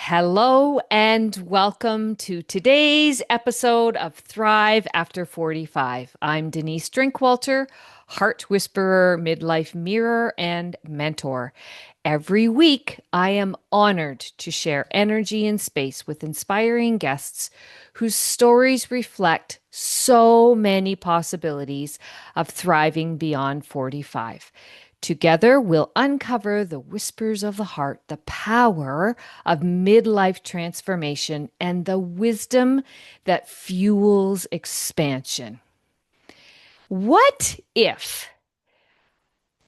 Hello and welcome to today's episode of Thrive After 45. I'm Denise Drinkwalter, heart whisperer, midlife mirror, and mentor. Every week, I am honored to share energy and space with inspiring guests whose stories reflect so many possibilities of thriving beyond 45. Together, we'll uncover the whispers of the heart, the power of midlife transformation, and the wisdom that fuels expansion. What if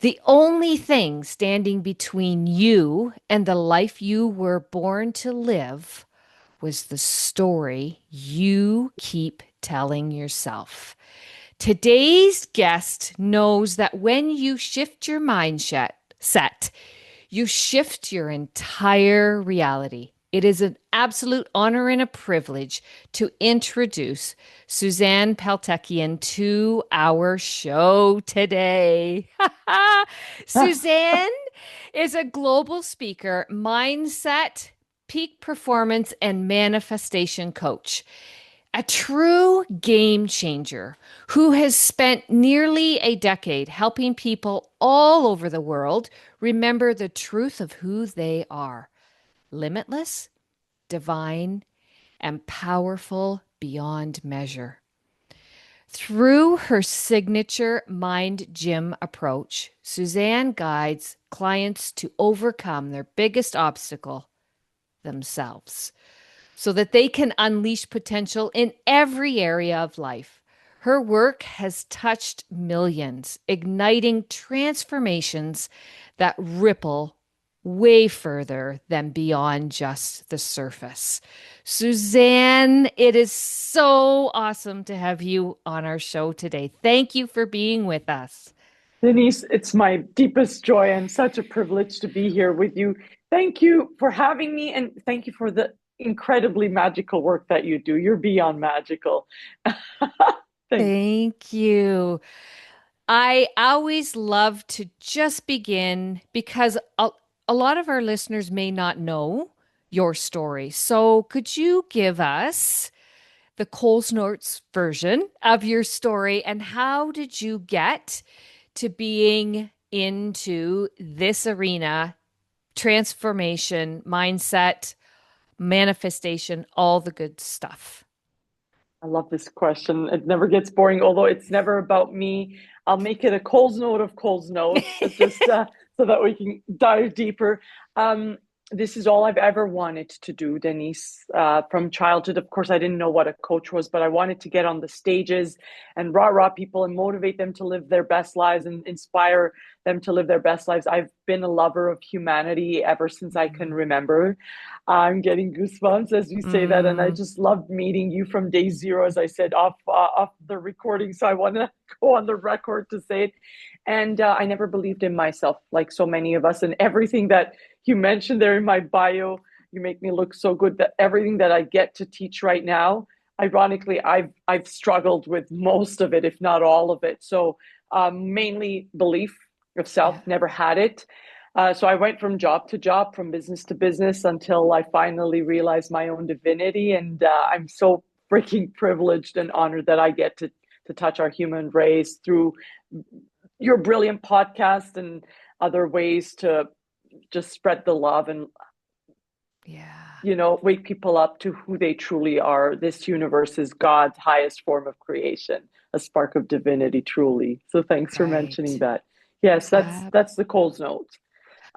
the only thing standing between you and the life you were born to live was the story you keep telling yourself? Today's guest knows that when you shift your mindset, you shift your entire reality. It is an absolute honor and a privilege to introduce SuZan Peltekian to our show today. SuZan is a global speaker, mindset, peak performance, and manifestation coach, a true game changer who has spent nearly a decade helping people all over the world remember the truth of who they are: limitless, divine, and powerful beyond measure. Through her signature mind gym approach, SuZan guides clients to overcome their biggest obstacle, themselves, so that they can unleash potential in every area of life. Her work has touched millions, igniting transformations that ripple way further than beyond just the surface. SuZan, it is so awesome to have you on our show today. Thank you for being with us. Denise, it's my deepest joy and such a privilege to be here with you. Thank you for having me, and thank you for the incredibly magical work that you do. You're beyond magical. Thanks. Thank you. I always love to just begin because a lot of our listeners may not know your story. So, could you give us the Coles Notes version of your story, and how did you get to being into this arena, transformation, mindset, manifestation, all the good stuff? I love this question. It never gets boring, although it's never about me. I'll make it a Coles note of Coles notes, just so that we can dive deeper. Um, this is all I've ever wanted to do, Denise. From childhood, of course, I didn't know what a coach was, but I wanted to get on the stages and rah-rah people and motivate them to live their best lives and inspire them to live their best lives. I've been a lover of humanity ever since I can remember. I'm getting goosebumps as you say that, and I Mm, just loved meeting you from day zero, as I said off the recording. So I want to go on the record to say it. And I never believed in myself, like so many of us. And everything that you mentioned there in my bio, you make me look so good. That everything that I get to teach right now, ironically, I've struggled with most of it, if not all of it. So mainly belief of self, yeah. never had it. So I went from job to job, from business to business, until I finally realized my own divinity. And I'm so freaking privileged and honored that I get to touch our human race through your brilliant podcast and other ways to just spread the love and Yeah. wake people up to who they truly are. This universe is God's highest form of creation, a spark of divinity, truly. So thanks for mentioning Right. that. Yes, I that's the Coles note.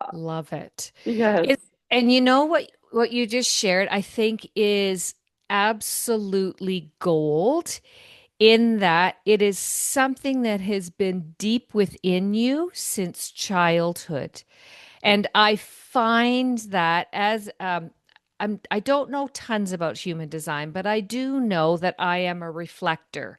Uh, love it. yes. It, and you know what you just shared, I think is absolutely gold in that it is something that has been deep within you since childhood. And I find that as I don't know tons about human design, but I do know that I am a reflector.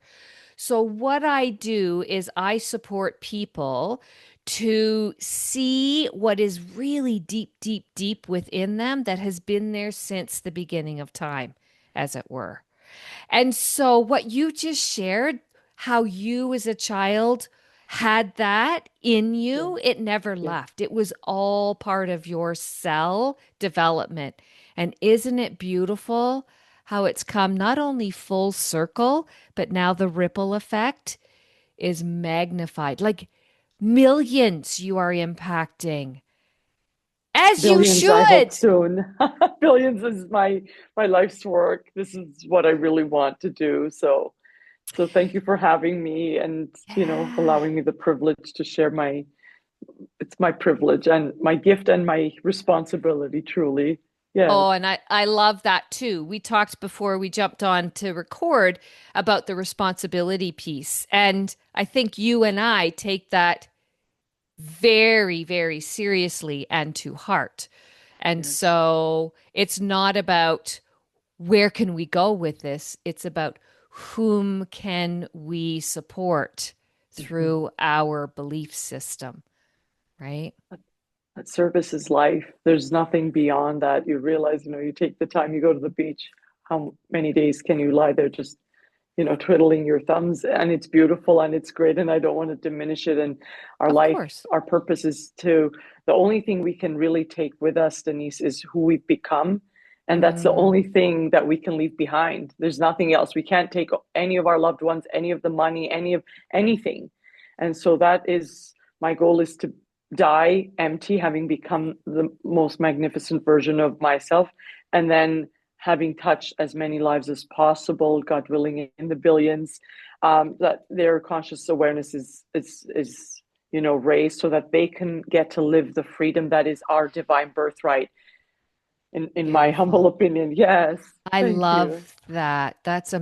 So, what I do is I support people to see what is really deep, deep, deep within them that has been there since the beginning of time, as it were. And so, what you just shared, how you as a child had that in Yeah. you, it never Yeah. left. It was all part of your cell development. And isn't it beautiful how it's come not only full circle, but now the ripple effect is magnified. Like millions you are impacting, as you Billions, I hope should. soon. Billions is my life's work. This is what I really want to do. So thank you for having me and, Yeah. allowing me the privilege to share it's my privilege and my gift and my responsibility, truly. Yes, Oh, and I love that too. We talked before we jumped on to record about the responsibility piece. And I think you and I take that very, very seriously and to heart. And yes. so it's not about where can we go with this? It's about whom can we support Mhm. through our belief system, right? That service is life. There's nothing beyond that. You realize, you take the time, you go to the beach. How many days can you lie there just twiddling your thumbs, and it's beautiful and it's great, and I don't want to diminish it. And our Of life, course. our purpose is the only thing we can really take with us, Denise, is who we've become. And that's the Mm, only thing that we can leave behind. There's nothing else. We can't take any of our loved ones, any of the money, any of anything. And so that is my goal, is to die empty, having become the most magnificent version of myself, and then having touched as many lives as possible, God willing, in the billions, that their conscious awareness is raised, so that they can get to live the freedom that is our divine birthright. In my humble beautiful. opinion, yes. I Thank you. love that. That's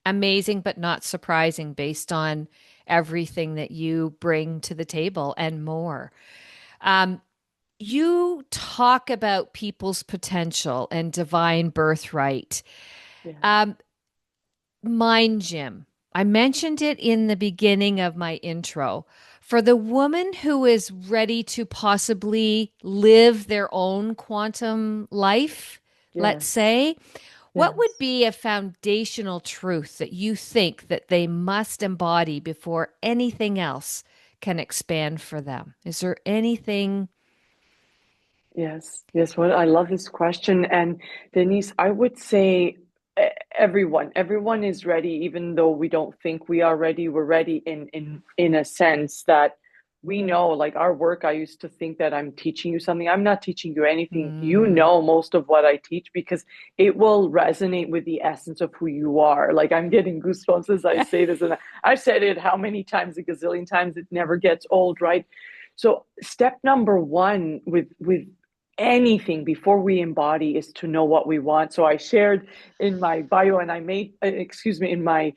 amazing, but not surprising based on everything that you bring to the table and more. Um, you talk about people's potential and divine birthright. Yes, Um, Mind Gym. I mentioned it in the beginning of my intro. For the woman who is ready to possibly live their own quantum life, let's yes, say, what would yes. be a foundational truth that you think that they must embody before anything else can expand for them? Is there anything? Yes, yes. Well, I love this question. And Denise, I would say everyone is ready, even though we don't think we are ready. We're ready in a sense that we know, like our work, I used to think that I'm teaching you something. I'm not teaching you anything. You Mm, know most of what I teach, because it will resonate with the essence of who you are. Like I'm getting goosebumps as I say this, and I've said it how many times, a gazillion times. It never gets old, right? So step number one with anything before we embody is to know what we want. So I shared in my bio, and I made, excuse me, in my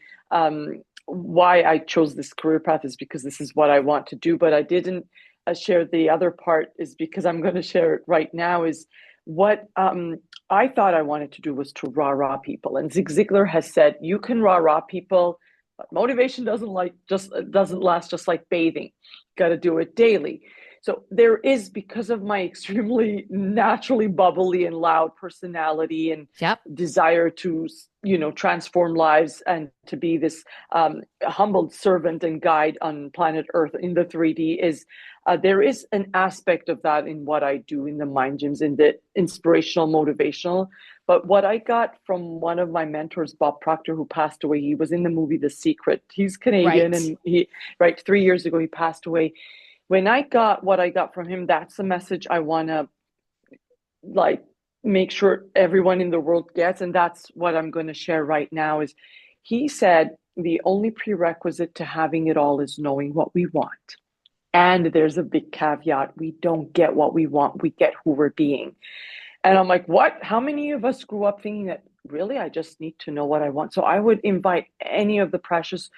why I chose this career path is because this is what I want to do. But I didn't share the other part, is because I'm going to share it right now. Is what I thought I wanted to do was to rah-rah people. And Zig Ziglar has said, you can rah-rah people, but motivation doesn't last, just like bathing. Got to do it daily. So there is, because of my extremely naturally bubbly and loud personality and yep. desire to, transform lives and to be this humbled servant and guide on planet Earth in the 3D, is there is an aspect of that in what I do in the mind gyms, in the inspirational, motivational. But what I got from one of my mentors, Bob Proctor, who passed away, he was in the movie The Secret. He's Canadian, Right. and right, 3 years ago, he passed away. When I got what I got from him, that's the message I want to, like, make sure everyone in the world gets. And that's what I'm going to share right now. Is he said the only prerequisite to having it all is knowing what we want. And there's a big caveat: we don't get what we want, we get who we're being. And I'm like, what? How many of us grew up thinking that, really, I just need to know what I want? So I would invite any of the precious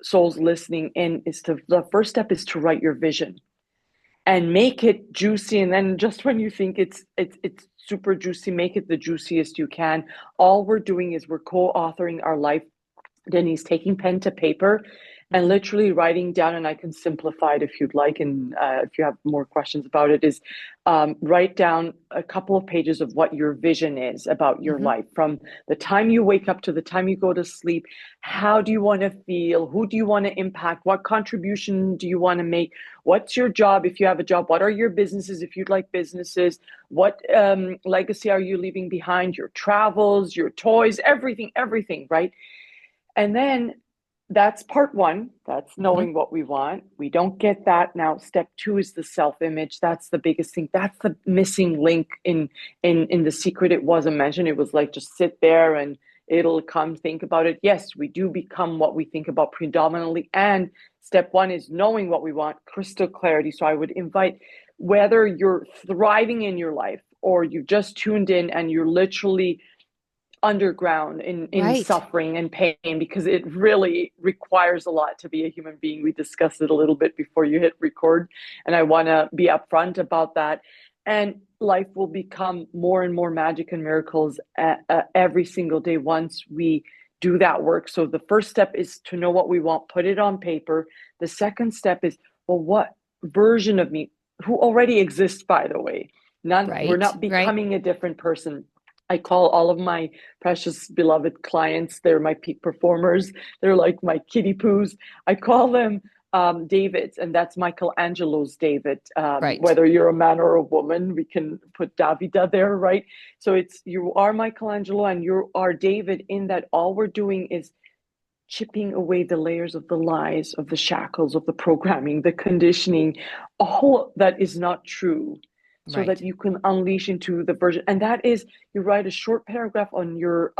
souls listening in, is to, the first step is to write your vision and make it juicy. And then just when you think it's super juicy, make it the juiciest you can. All we're doing is we're co-authoring our life. Then he's taking pen to paper and Hmm. literally writing down, and I can simplify it if you'd like, and if you have more questions about it, is write down a couple of pages of what your vision is about your Hmm. life from the time you wake up to the time you go to sleep. How do you want to feel? Who do you want to impact? What contribution do you want to make? What's your job if you have a job? What are your businesses if you'd like businesses? What legacy are you leaving behind? Your travels, your toys, everything, right? And then that's part one. That's Hmm. knowing what we want. We don't get that. Now, step two is the self-image. That's the biggest thing. That's the missing link in the secret. It wasn't mentioned. It was like just sit there and it'll come. Think about it. Yes, we do become what we think about predominantly. And step one is knowing what we want, crystal clarity. So I would invite, whether you're thriving in your life or you've just tuned in and you're literally underground in Right. suffering and pain, because it really requires a lot to be a human being. We discussed it a little bit before you hit record, and I want to be upfront about that. And life will become more and more magic and miracles every single day once we do that work. So the first step is to know what we want, put it on paper. The second step is, well, what version of me, who already exists, by the way, we're Right. not Right. becoming a different person. I call all of my precious beloved clients, they're my peak performers. They're like my kiddie poos. I call them Davids, and that's Michelangelo's David. Right. Whether you're a man or a woman, we can put Davida there, right? So it's, you are Michelangelo and you are David, in that all we're doing is chipping away the layers of the lies, of the shackles, of the programming, the conditioning, all that is not true, so that Right. you can unleash into the version. And that is, you write a short paragraph on your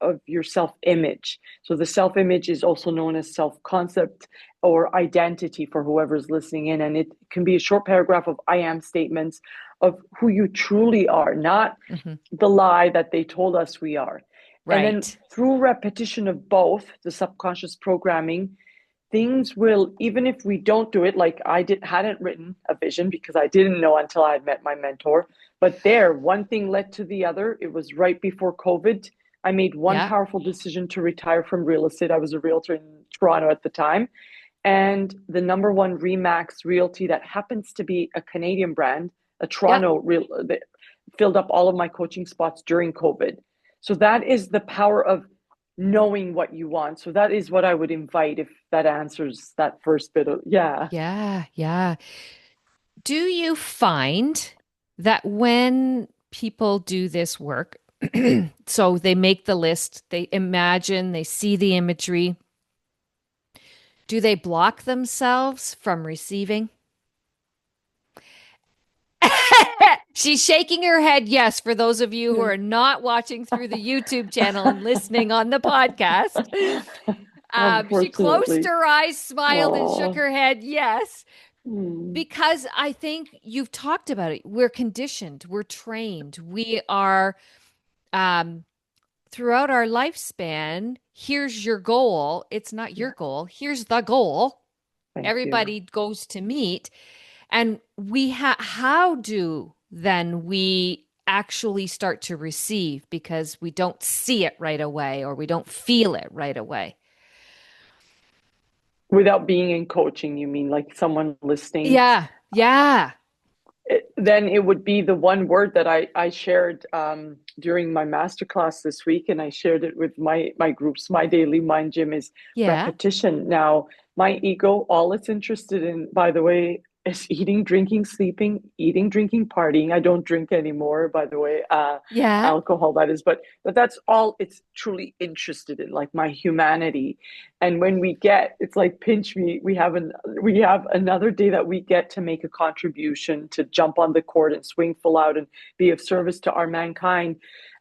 of your self-image. So the self-image is also known as self-concept or identity for whoever's listening in. And it can be a short paragraph of I am statements of who you truly are, not Hmm. the lie that they told us we are. And then Right. through repetition of both the subconscious programming, things will, even if we don't do it, like hadn't written a vision because I didn't know until I had met my mentor. But there, one thing led to the other. It was right before COVID. I made one Yeah. powerful decision to retire from real estate. I was a realtor in Toronto at the time. And the number one Remax Realty, that happens to be a Canadian brand, a Yeah. Toronto real, that filled up all of my coaching spots during COVID. So that is the power of knowing what you want. So that is what I would invite, if that answers that first bit of, yeah. Yeah. Yeah. Do you find that when people do this work, so they make the list, they imagine, they see the imagery, do they block themselves from receiving? She's shaking her head yes, for those of you who Yeah. are not watching through the YouTube channel and listening on the podcast. She closed Unfortunately. her eyes, smiled, and shook Oh. her head yes. Mm. Because I think you've talked about it. We're conditioned, we're trained, we are um, throughout our lifespan. Here's your goal. It's not your Yeah. goal. Here's the goal. Thank you. Everybody goes to meet. And how do then we actually start to receive because we don't see it right away or we don't feel it right away? Without being in coaching, you mean like someone listening? Yeah. Yeah. Then it would be the one word that I shared during my masterclass this week, and I shared it with my groups. My daily mind gym is Yeah. repetition. Now, my ego, all it's interested in, by the way, is eating, drinking, sleeping, eating, drinking, partying. I don't drink anymore, by the way, Yeah. alcohol that is, but that's all it's truly interested in, like my humanity. And when we get, it's like pinch me, we have another day that we get to make a contribution, to jump on the court and swing full out and be of service to our mankind.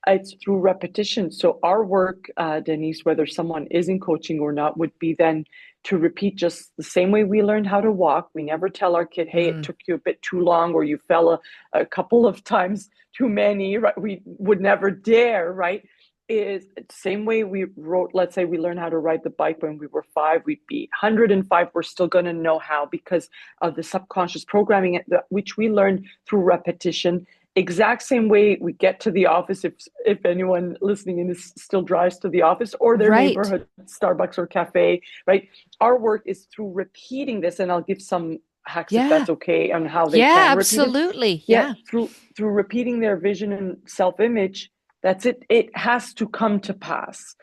It's through repetition. So our work, Denise, whether someone is in coaching or not, would be then to repeat just the same way we learned how to walk. We never tell our kid, hey, it Mm. took you a bit too long, or you fell a couple of times too many, right? We would never dare, right? Is same way we wrote, let's say we learned how to ride the bike when we were 5, we'd be 105, we're still going to know how, because of the subconscious programming which we learned through repetition. exact same way we get to the office, if anyone listening in is still drives to the office or their Right. neighborhood Starbucks or cafe, right? Our work is through repeating this, and I'll give some hacks if Yeah. that's okay on how they Yeah, can repeat it. absolutely. Yeah, Yeah. through repeating their vision and self-image, that's it. It has to come to pass.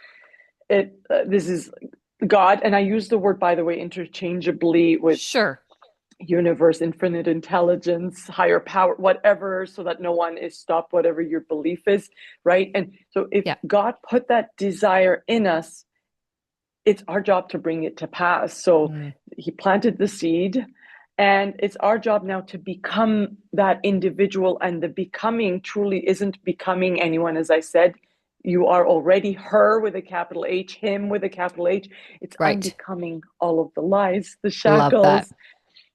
This is God, and I use the word, by the way, interchangeably with Sure. universe, infinite intelligence, higher power, whatever, so that no one is stopped, whatever your belief is, right? And so if Yeah. God put that desire in us, it's our job to bring it to pass. So Mm. he planted the seed, and it's our job now to become that individual. And the becoming truly isn't becoming anyone, as I said. You are already her with a capital H, him with a capital H. It's Right. unbecoming all of the lies, the Love that. shackles,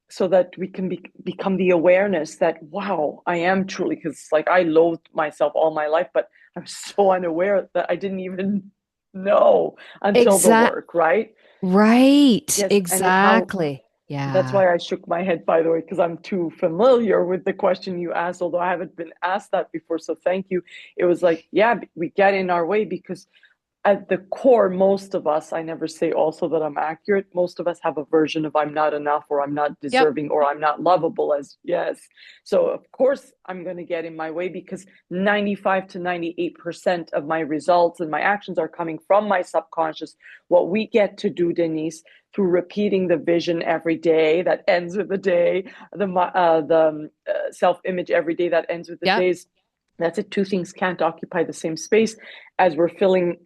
so that we can become the awareness that, wow, I am truly, because like I loathed myself all my life, but I'm so unaware that I didn't even know until the Exact. work, right? Right. Yes, and how Exactly. that's Yeah. why I shook my head, by the way, because I'm too familiar with the question you asked, although I haven't been asked that before. So thank you. It was like, yeah, we get in our way because at the core, most of us, I never say also that I'm accurate, most of us have a version of I'm not enough or I'm not Yep. deserving or I'm not lovable as yes. So of course I'm going to get in my way because 95 to 98% of my results and my actions are coming from my subconscious. What we get to do, Denise, through repeating the vision every day that ends with the day, the self-image every day that ends with the Yep. days. That's it. Two things can't occupy the same space as we're filling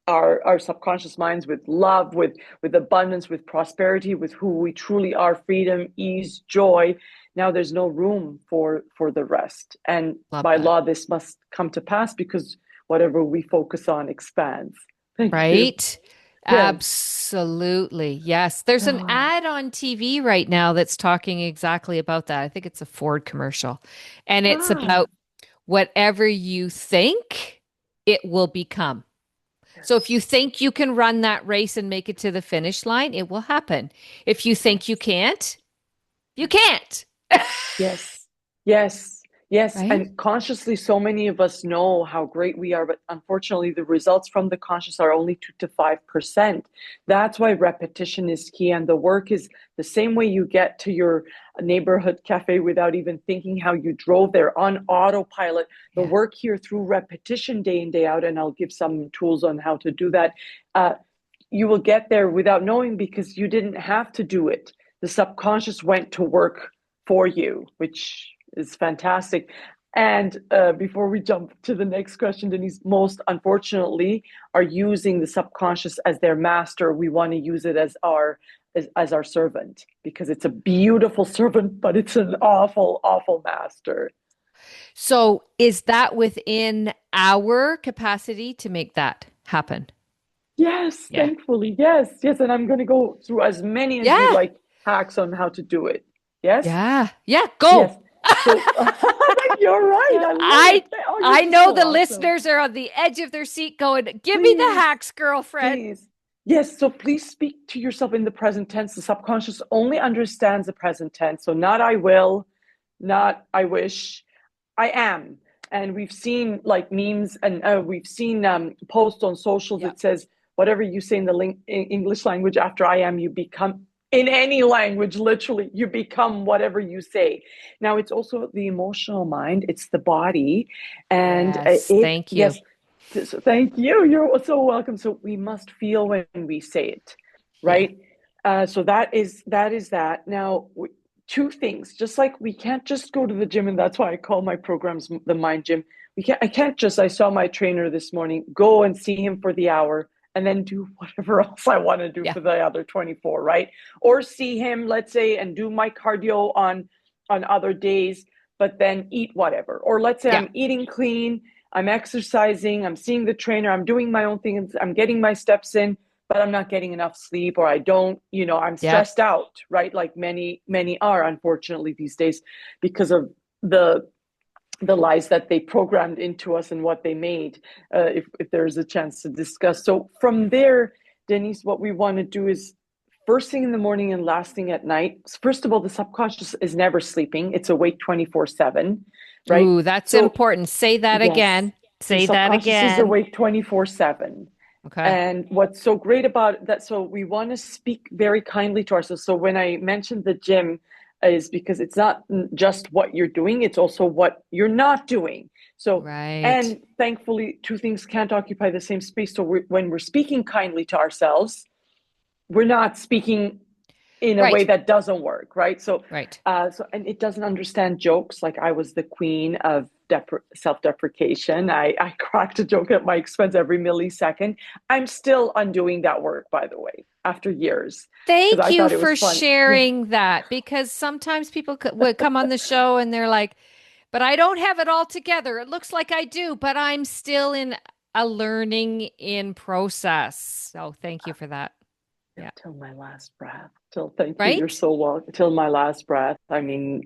our subconscious minds with love, with abundance, with prosperity, with who we truly are, freedom, ease, joy. Now there's no room for the rest, and Love by that. law this must come to pass because whatever we focus on expands. Thank you. Right? Yes. Absolutely. Yes. There's an Oh, ad on TV right now that's talking exactly about that. I think it's a Ford commercial. And it's ah, about whatever you think, it will become. So if you yes, think you can run that race and make it to the finish line, it will happen. If you think you yes. can't, you can't. Yes, yes, yes. Right? And consciously, so many of us know how great we are, but unfortunately, the results from the conscious are only 2 to 5%. That's why repetition is key. And the work is the same way you get to your neighborhood cafe without even thinking how you drove there on autopilot. The Yeah. work here through repetition day in, day out, and I'll give some tools on how to do that. Uh, you will get there without knowing because you didn't have to do it. The subconscious went to work for you, which is fantastic. And before we jump to the next question, Denise, most unfortunately are using the subconscious as their master. We want to use it as our servant because it's a beautiful servant, but it's an awful, awful master. So is that within our capacity to make that happen? Yes, Yeah. thankfully, yes, yes. And I'm going to go through as many as you Yeah. like hacks on how to do it. Yes. Yeah. Yeah. Yes. Go. So you're right. I love I it. Oh, you're I just know so the awesome. listeners are on the edge of their seat going, "Give me the Please, hacks, girlfriend." please. Yes. So please speak to yourself in the present tense. The subconscious only understands the present tense. So not I will, not I wish, I am. And we've seen like memes and we've seen posts on social Yeah. that says, whatever you say in the English language after I am, you become in any language, literally, you become whatever you say. Now, it's also the emotional mind, it's the body. And Yes. Thank you. yes, so thank you. You're so welcome. So we must feel when we say it, Yeah. right? So that is that. Now, two things. Just like we can't just go to the gym, and that's why I call my programs the Mind Gym. We can't. I can't just. I saw my trainer this morning. Go and see him for the hour, and then do whatever else I want to do Yeah. for the other 24, right? Or see him, let's say, and do my cardio on other days, but then eat whatever. Or let's say Yeah. I'm eating clean, I'm exercising, I'm seeing the trainer, I'm doing my own thing, I'm getting my steps in, but I'm not getting enough sleep, or I don't, I'm Yeah. stressed out, right? Like many, many are, unfortunately, these days because of the the lies that they programmed into us and what they made, if there's a chance to discuss. So from there, Denise, what we want to do is first thing in the morning and last thing at night. First of all, the subconscious is never sleeping. It's awake 24/7. right? Ooh, that's So important. Say that yes, again. the Say that subconscious is again. awake 24/7. Okay. And what's so great about that, so we want to speak very kindly to ourselves. So when I mentioned the gym, is because it's not just what you're doing, it's also what you're not doing. So, Right. and thankfully, two things can't occupy the same space. So when we're speaking kindly to ourselves, we're not speaking in a way Right. that doesn't work, right? So, Right. and it doesn't understand jokes. Like I was the queen of self-deprecation. I cracked a joke at my expense every millisecond. I'm still undoing that work, by the way, after years, because Thank I you thought it for was fun. Yeah, sharing that because sometimes people would come on the show and they're like, but I don't have it all together. It looks like I do, but I'm still in a learning in process. So thank you for that. Yeah. till my last breath. Till thank you. You're Right? so welcome. Till my last breath. I mean,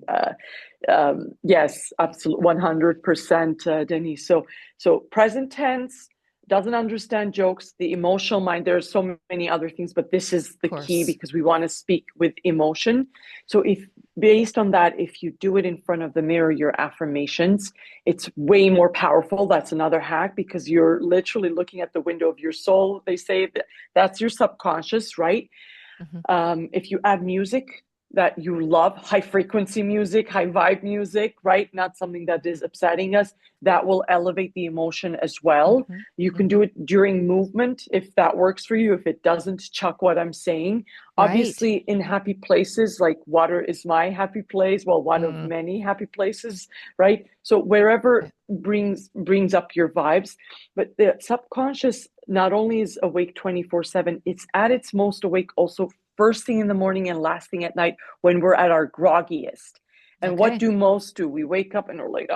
yes, absolutely, 100%, Denise. So present tense doesn't understand jokes. The emotional mind. There are so many other things, but this is Of the key course. because we want to speak with emotion. So if based on that, if you do it in front of the mirror, your affirmations, it's way more powerful. That's another hack because you're literally looking at the window of your soul. They say that that's your subconscious, right? Hmm. If you add music that you love, high frequency music, high vibe music, right? Not something that is upsetting us, that will elevate the emotion as well. Hmm. You can Hmm. do it during movement if that works for you. If it doesn't, chuck what I'm saying. Right. Obviously, in happy places, like water is my happy place, well, one of Mm. many happy places, right? So wherever brings up your vibes, but the subconscious not only is awake 24/7, it's at its most awake also first thing in the morning and last thing at night when we're at our groggiest. And what Okay. do most do? We wake up and we're like,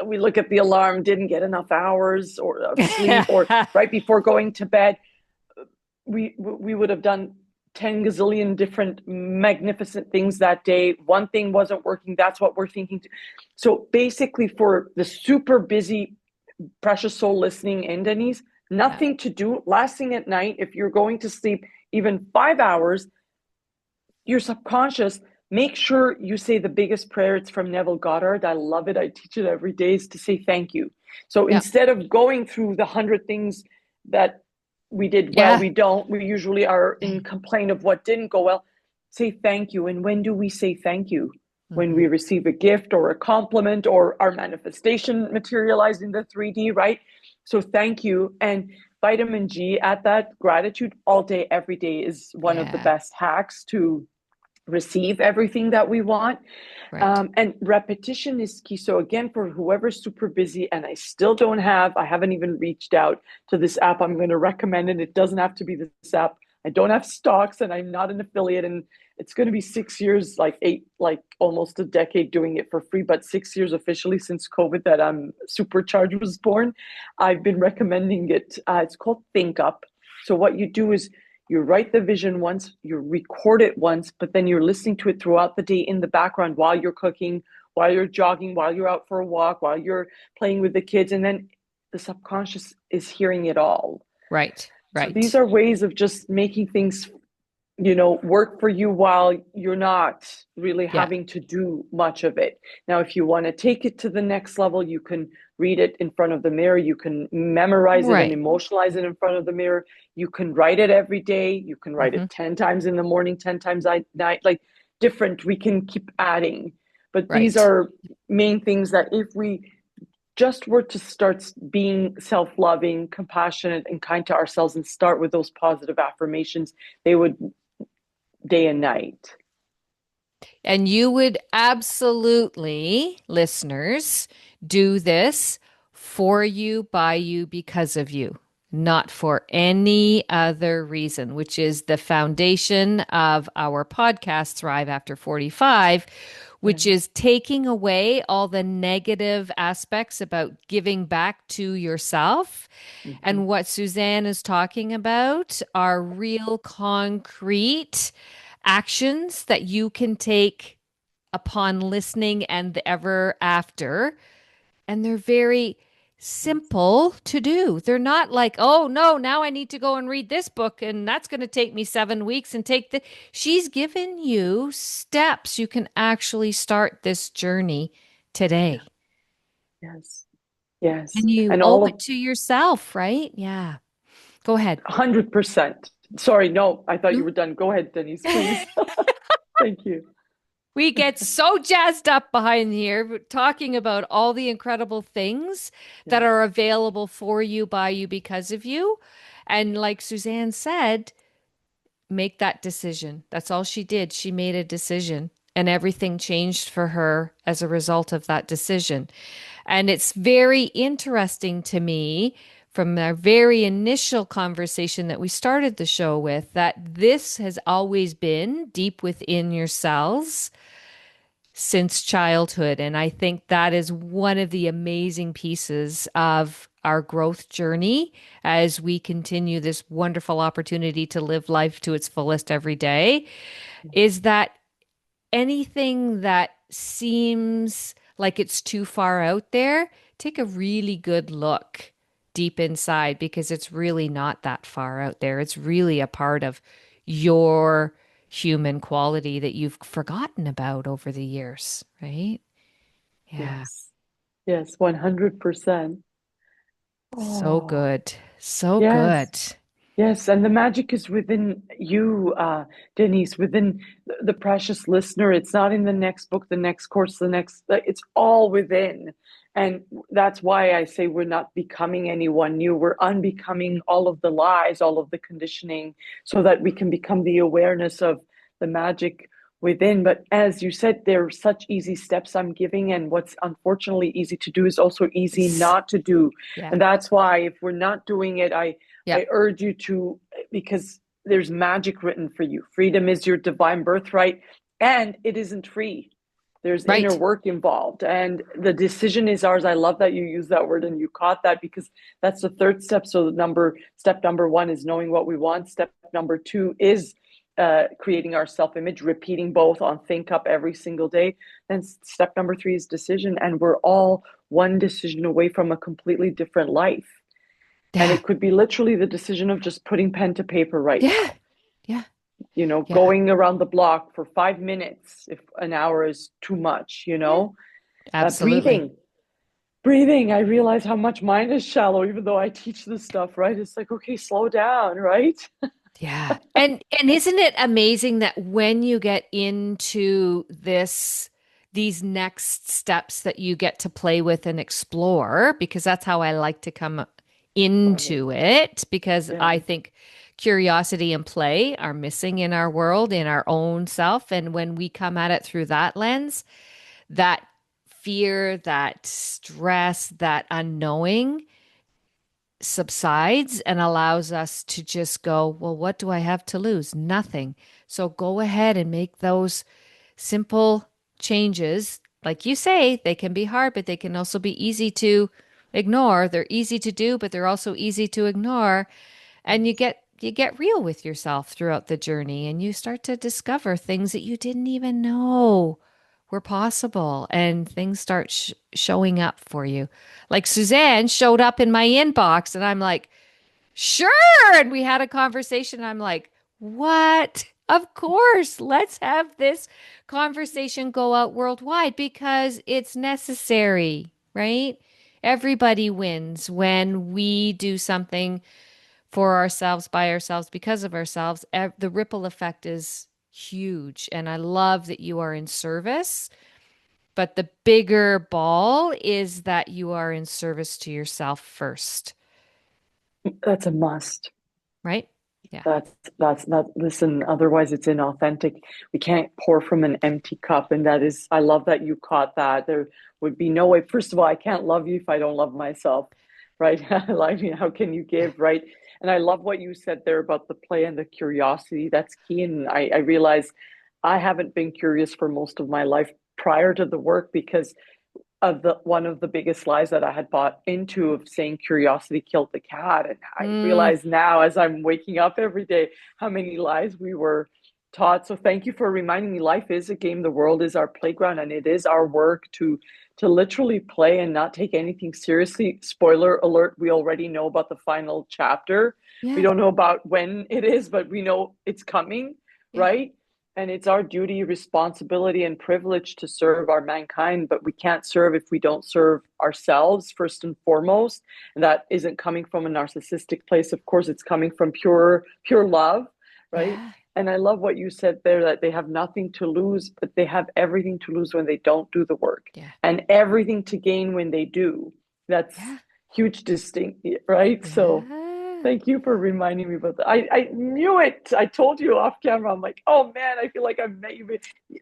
we look at the alarm, didn't get enough hours or of sleep, or right before going to bed, we would have done 10 gazillion different magnificent things that day. One thing wasn't working. That's what we're thinking. So basically, for the super busy, precious soul listening in, Denise, Yeah. nothing to do. Last thing at night, if you're going to sleep even 5 hours, your subconscious, make sure you say the biggest prayer. It's from Neville Goddard. I love it. I teach it every day, is to say thank you. So Yeah. instead of going through the 100 things that we did well, Yeah. we don't. We usually are in complaint of what didn't go well. Say thank you. And when do we say thank you? When Hmm. we receive a gift or a compliment or our manifestation materialized in the 3D, right? So thank you. And vitamin G at that, gratitude all day, every day is one of the Yeah. best hacks to receive everything that we want. Right. And repetition is key. So again, for whoever's super busy, and I haven't even reached out to this app. I'm going to recommend it. It doesn't have to be this app. I don't have stocks and I'm not an affiliate, and it's going to be 6 years, like eight, like almost a decade doing it for free, but 6 years officially since COVID that Supercharged was born. I've been recommending it. It's called Think Up. So what you do is you write the vision once, you record it once, but then you're listening to it throughout the day in the background while you're cooking, while you're jogging, while you're out for a walk, while you're playing with the kids. And then the subconscious is hearing it all. Right. So these Right. are ways of just making things, work for you while you're not really Yeah. having to do much of it. Now, if you want to take it to the next level, you can read it in front of the mirror. You can memorize it and Right. emotionalize it in front of the mirror. You can write it every day. You can write Hmm. it 10 times in the morning, 10 times at night, like different. We can keep adding. But these Right. are main things that if we just were to start being self-loving, compassionate, and kind to ourselves and start with those positive affirmations, they would day and night. And you would absolutely, listeners, do this for you, by you, because of you, not for any other reason, which is the foundation of our podcast, Thrive After 45, which Right. is taking away all the negative aspects about giving back to yourself. Mm-hmm. And what SuZan is talking about are real concrete actions that you can take upon listening and the ever after. And they're very Yes. simple to do. They're not like, oh no, now I need to go and read this book and that's going to take me 7 weeks and take the. She's given you steps you can actually start this journey Yeah. today. Yes. Yes. And you And owe all it of to yourself, right? Yeah. Go ahead. 100%. Sorry, no, I thought you No. were done. Go ahead, Denise, please. Thank you. We get so jazzed up behind here talking about all the incredible things that Yes. are available for you, by you, because of you. And like SuZan said, make that decision. That's all she did. She made a decision, and everything changed for her as a result of that decision. And it's very interesting to me from our very initial conversation that we started the show with that this has always been deep within your cells since childhood. And I think that is one of the amazing pieces of our growth journey as we continue this wonderful opportunity to live life to its fullest every day is that anything that seems like it's too far out there, take a really good look deep inside because it's really not that far out there. It's really a part of your human quality that you've forgotten about over the years, right? Yeah. Yes. Yes. 100%. So Oh, good. So yes. good. Yes, and the magic is within you, Denise, within the precious listener. It's not in the next book, the next course, the next, it's all within. And that's why I say we're not becoming anyone new. We're unbecoming all of the lies, all of the conditioning, so that we can become the awareness of the magic within. But as you said, there are such easy steps I'm giving. And what's unfortunately easy to do is also easy not to do. Yeah. And that's why if we're not doing it, Yeah. I urge you to, because there's magic written for you. Freedom is your divine birthright, and it isn't free. There's inner Right. work involved, and the decision is ours. I love that you use that word and you caught that because that's the third step. So, step number one is knowing what we want. Step number two is creating our self image, repeating both on Think Up every single day. Then, step number three is decision, and we're all one decision away from a completely different life. And Yeah. it could be literally the decision of just putting pen to paper right Yeah. now, Yeah. Yeah. going around the block for 5 minutes if an hour is too much, Yeah. Absolutely. breathing. Breathing. I realize how much mine is shallow, even though I teach this stuff, right? It's like, okay, slow down, right? Yeah. And isn't it amazing that when you get into these next steps that you get to play with and explore, because that's how I like to come Love it. into it, because Yeah. I think curiosity and play are missing in our world, in our own self. And when we come at it through that lens, that fear, that stress, that unknowing subsides and allows us to just go, well, what do I have to lose? Nothing. So go ahead and make those simple changes. Like you say, they can be hard, but they can also be easy to ignore. They're easy to do, but they're also easy to ignore. And Yes. you get real with yourself throughout the journey and you start to discover things that you didn't even know were possible and things start showing up for you. Like SuZan showed up in my inbox and I'm like, "Sure." And we had a conversation. I'm like, "What? Of course. Let's have this conversation go out worldwide because it's necessary, right? Everybody wins when we do something for ourselves, by ourselves, because of ourselves. The ripple effect is huge. And I love that you are in service. But the bigger ball is that you are in service to yourself first, That's a must. right? Yeah. That's not, listen, otherwise it's inauthentic. We can't pour from an empty cup. And that is, I love that you caught that. There would be no way. First of all, I can't love you if I don't love myself, right? Like, how can you Yeah. give, right? And I love what you said there about the play and the curiosity. That's key. And I realize I haven't been curious for most of my life prior to the work because of the one of the biggest lies that I had bought into of saying curiosity killed the cat. And I Mm, realize now as I'm waking up every day how many lies we were taught. So thank you for reminding me life is a game. The world is our playground and it is our work to literally play and not take anything seriously. Spoiler alert, we already know about the final chapter. We yeah. don't know about when it is, but we know it's coming, Yeah. right? And it's our duty, responsibility, and privilege to serve our mankind, but we can't serve if we don't serve ourselves first and foremost. And that isn't coming from a narcissistic place. Of course, it's coming from pure love, right? Yeah. And I love what you said there, that they have nothing to lose, but they have everything to lose when they don't do the work, Yeah. and everything to gain when they do. That's Yeah. huge distinct, right? So Yeah. thank you for reminding me about that. I knew it. I told you off camera. I'm like, oh man, I feel like I've met you.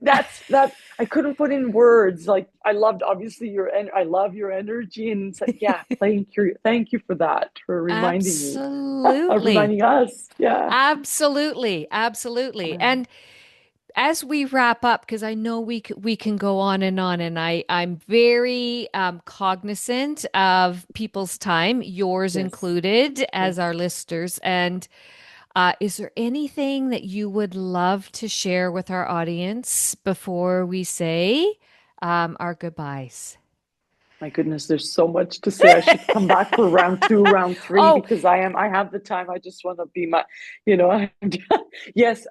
That's that. I couldn't put in words. Like I loved obviously your and I love your energy, and it's like, yeah, playing curious. Thank you for that, for reminding me, Absolutely. reminding us. Yeah. Absolutely. Absolutely. Um, And as we wrap up, because I know we can go on, and I'm very cognizant of people's time, yours yes. included, as Yes. our listeners. And is there anything that you would love to share with our audience before we say our goodbyes? My goodness, there's so much to say. I should come back for round two, round three, Oh, because I have the time. I just want to be my, you know, yes.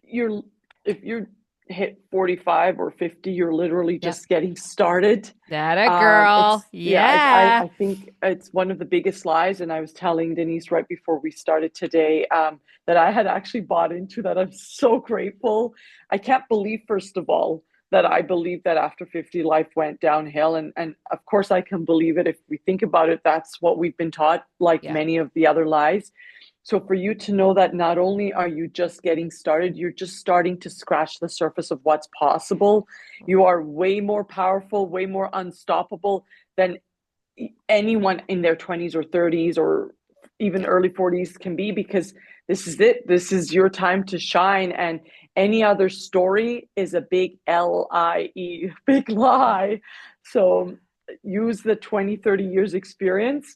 You're if you hit 45 or 50, you're literally yep. just getting started. That a girl. It's yeah, Yeah. I think it's one of the biggest lies. And I was telling Denise right before we started today, that I had actually bought into that. I'm so grateful. I can't believe, first of all, that I believe that after 50 life went downhill. And of course I can believe it. If we think about it, that's what we've been taught, like Yeah. many of the other lies. So for you to know that not only are you just getting started, you're just starting to scratch the surface of what's possible. You are way more powerful, way more unstoppable than anyone in their 20s or 30s or even Yeah. early 40s can be, because this is it. This is your time to shine. And any other story is a big lie, big lie. So use the 20, 30 years experience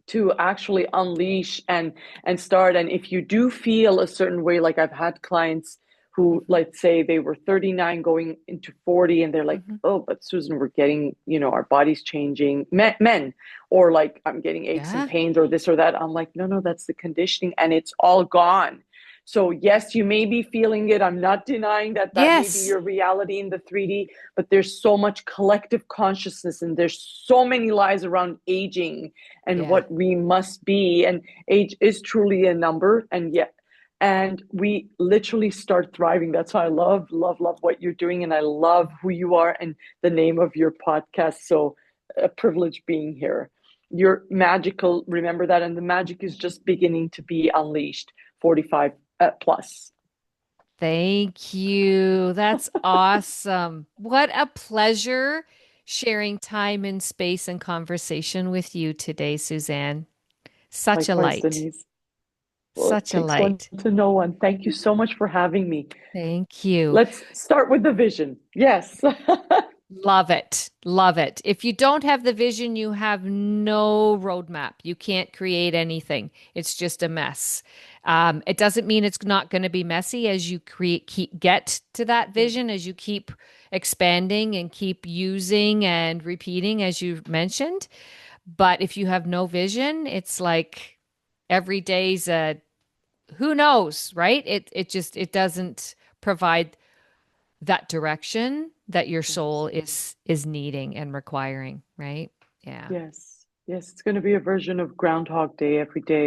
to actually unleash and start. And if you do feel a certain way, like I've had clients who, Hmm. let's say they were 39 going into 40, and they're like, Hmm. oh, but SuZan, we're getting, our body's changing, men, or like I'm getting aches and Yeah. pains or this or that. I'm like, no, that's the conditioning, and it's all gone. So yes, you may be feeling it. I'm not denying that that may be Yes. your reality in the 3D, but there's so much collective consciousness, and there's so many lies around aging and Yeah. what we must be. And age is truly a number. And yet, and we literally start thriving. That's why I love what you're doing. And I love who you are and the name of your podcast. So a privilege being here. You're magical. Remember that. And the magic is just beginning to be unleashed. 45 plus. Thank you. That's awesome. What a pleasure sharing time and space and conversation with you today, SuZan. Such a Likewise, light. Denise. Well, it Such a takes one light. to know one. Thank you so much for having me. Thank you. Let's start with the vision. Yes. Love it. Love it. If you don't have the vision, you have no roadmap. You can't create anything. It's just a mess. It doesn't mean it's not going to be messy as you get to that vision, as you keep expanding and keep using and repeating, as you mentioned. But if you have no vision, it's like every day's a who knows, right? It doesn't provide that direction that your soul Yes. is needing and requiring, right? Yeah. Yes. Yes. It's going to be a version of Groundhog Day every Yeah. day.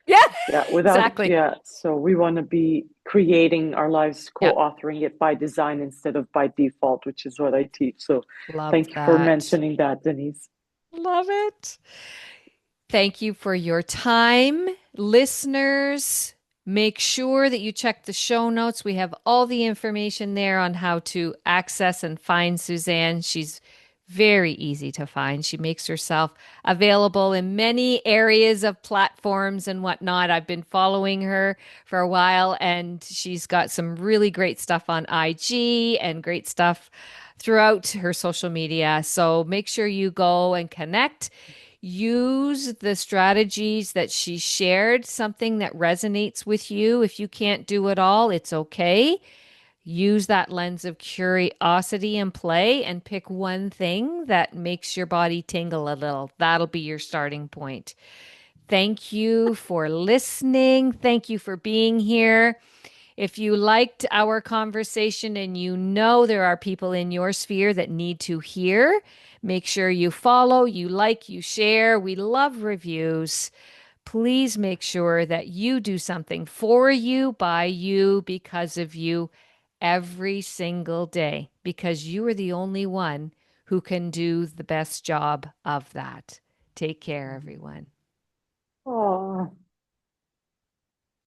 Yeah. Yeah. Exactly. Yeah. So we want to be creating our lives, Yeah. co-authoring it by design instead of by default, which is what I teach. So Love thank you for that. mentioning that, Denise. Love it. Thank you for your time. Listeners, make sure that you check the show notes. We have all the information there on how to access and find SuZan. She's very easy to find. She makes herself available in many areas of platforms and whatnot. I've been following her for a while, and she's got some really great stuff on IG and great stuff throughout her social media. So make sure you go and connect. Use the strategies that she shared, something that resonates with you. If you can't do it all, it's okay. Use that lens of curiosity and play and pick one thing that makes your body tingle a little. That'll be your starting point. Thank you for listening. Thank you for being here. If you liked our conversation and you know there are people in your sphere that need to hear, make sure you follow, you like, you share. We love reviews. Please make sure that you do something for you, by you, because of you every single day, because you are the only one who can do the best job of that. Take care, everyone. Oh.